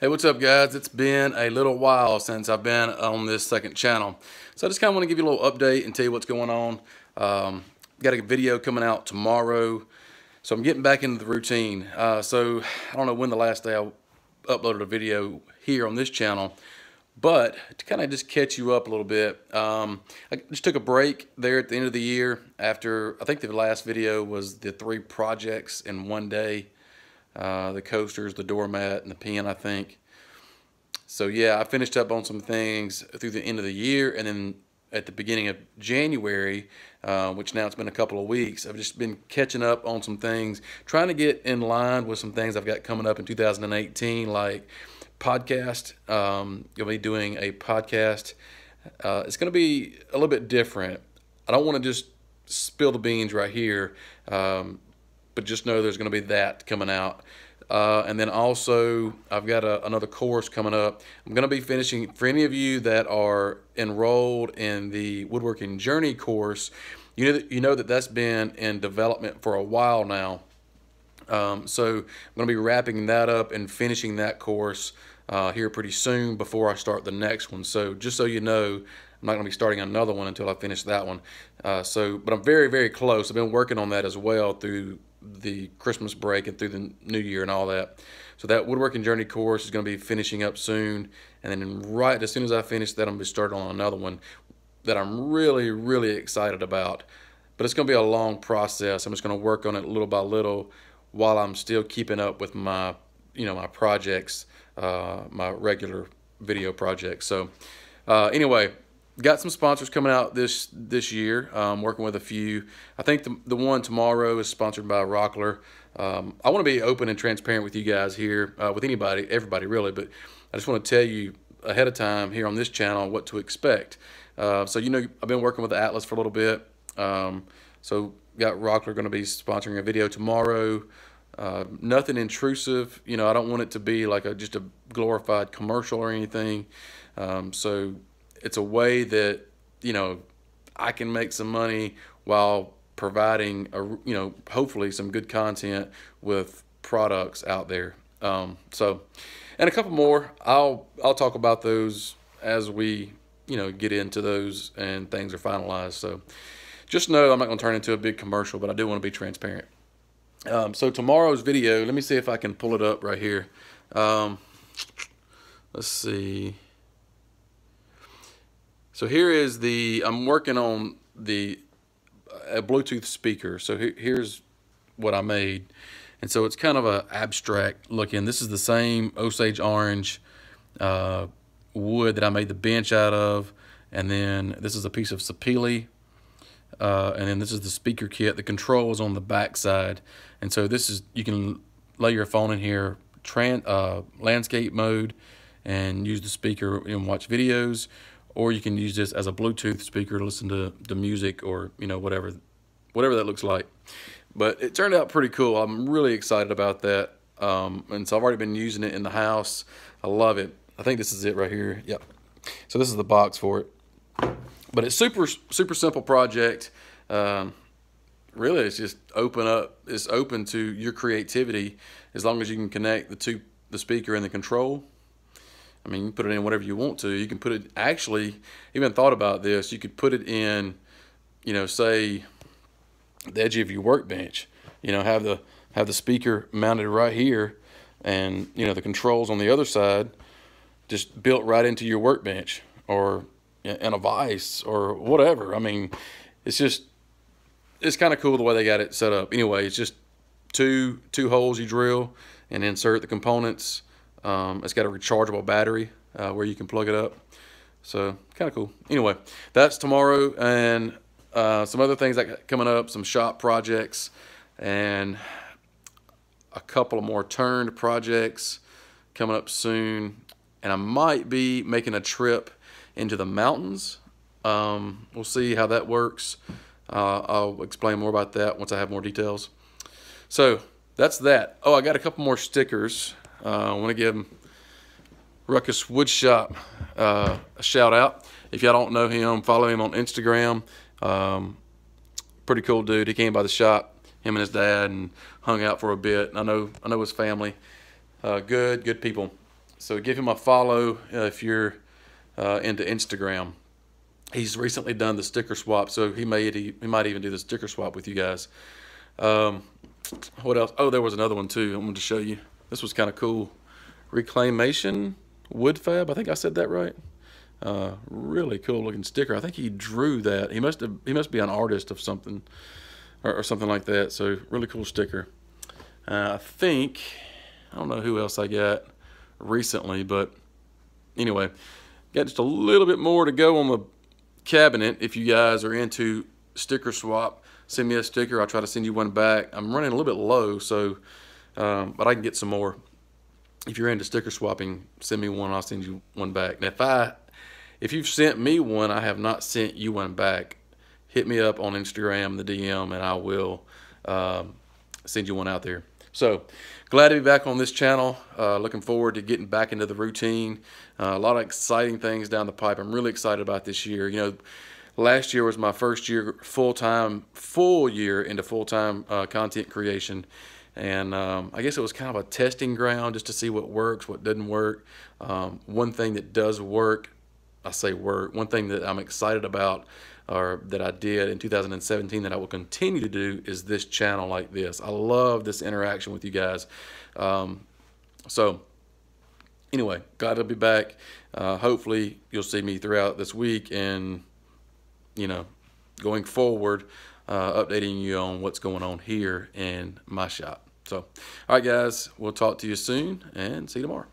Hey, what's up, guys? It's been a little while since I've been on this second channel. So I just kind of want to give you a little update and tell you what's going on. Got a video coming out tomorrow. So I'm getting back into the routine. So I don't know when the last day I uploaded a video here on this channel, but to kind of just catch you up a little bit, I just took a break there at the end of the year after, I think the last video was the 3 projects in one day. The coasters, the doormat, and the pen, I think. So yeah, I finished up on some things through the end of the year, and then at the beginning of January, which now it's been a couple of weeks, I've just been catching up on some things, trying to get in line with some things I've got coming up in 2018, like podcast. You'll be doing a podcast. It's going to be a little bit different. I don't want to just spill the beans right here, but just know there's going to be that coming out. And then also, I've got another course coming up. I'm going to be finishing, for any of you that are enrolled in the Woodworking Journey course, you know that that's been in development for a while now. So I'm going to be wrapping that up and finishing that course here pretty soon before I start the next one. So just so you know, I'm not going to be starting another one until I finish that one. But I'm very, very close. I've been working on that as well through the Christmas break and through the New Year and all that. So that Woodworking Journey course is going to be finishing up soon. And then right as soon as I finish that, I'm going to be starting on another one that I'm really, really excited about. But it's going to be a long process. I'm just going to work on it little by little while I'm still keeping up with my, my projects, my regular video projects. So anyway, got some sponsors coming out this year. Working with a few. I think the one tomorrow is sponsored by Rockler. I want to be open and transparent with you guys here, with everybody really, but I just want to tell you ahead of time here on this channel what to expect. So I've been working with the Atlas for a little bit. So got Rockler going to be sponsoring a video tomorrow. Nothing intrusive. I don't want it to be like just a glorified commercial or anything. So it's a way that, I can make some money while providing, hopefully some good content with products out there. And a couple more, I'll talk about those as we, get into those and things are finalized. So just know I'm not going to turn into a big commercial, but I do want to be transparent. So tomorrow's video, let me see if I can pull it up right here. Let's see. So here is I'm working on a Bluetooth speaker. So here's what I made. And so it's kind of a abstract looking. This is the same Osage orange wood that I made the bench out of. And then this is a piece of sapele. And then this is the speaker kit. The control is on the back side. And so you can lay your phone in here, landscape mode, and use the speaker and watch videos. Or you can use this as a Bluetooth speaker to listen to music or, whatever that looks like. But it turned out pretty cool. I'm really excited about that. And so I've already been using it in the house. I love it. I think this is it right here. Yep. So this is the box for it. But it's super, super simple project. Really, it's just it's open to your creativity as long as you can connect the speaker and the control. I mean, you can put it in whatever you want to. You can put it, actually, even thought about this, you could put it in, say, the edge of your workbench. Have the speaker mounted right here, and, the controls on the other side just built right into your workbench or in a vise or whatever. I mean, it's kind of cool the way they got it set up. Anyway, it's just two holes you drill and insert the components. It's got a rechargeable battery where you can plug it up. So kind of cool. Anyway, that's tomorrow, and some other things that got coming up, some shop projects, and a couple of more turned projects coming up soon. And I might be making a trip into the mountains. We'll see how that works. I'll explain more about that once I have more details. So that's that. Oh, I got a couple more stickers. I want to give Ruckus Woodshop a shout out. If y'all don't know him, follow him on Instagram. Pretty cool dude. He came by the shop, him and his dad, and hung out for a bit. I know his family. Good people. So give him a follow if you're into Instagram. He's recently done the sticker swap, so he might even do the sticker swap with you guys. What else? Oh, there was another one too. I'm going to show you. This was kind of cool. Reclamation Wood Fab. I think I said that right. Really cool looking sticker. I think he drew that. He must be an artist of something or something like that. So really cool sticker. I don't know who else I got recently, but anyway, got just a little bit more to go on the cabinet. If you guys are into sticker swap, send me a sticker. I'll try to send you one back. I'm running a little bit low, so but I can get some more. If you're into sticker swapping, send me one. I'll send you one back. Now, if you've sent me one, I have not sent you one back, hit me up on Instagram, the DM, and I will send you one out there. So glad to be back on this channel. Looking forward to getting back into the routine. A lot of exciting things down the pipe. I'm really excited about this year. You know, last year was my first year full year into full-time content creation. And I guess it was kind of a testing ground just to see what works, what doesn't work. One thing that does work, one thing that I'm excited about, or that I did in 2017 that I will continue to do, is this channel like this. I love this interaction with you guys. So anyway, glad to be back. Hopefully you'll see me throughout this week and, you know, going forward, updating you on what's going on here in my shop. So, all right, guys, we'll talk to you soon and see you tomorrow.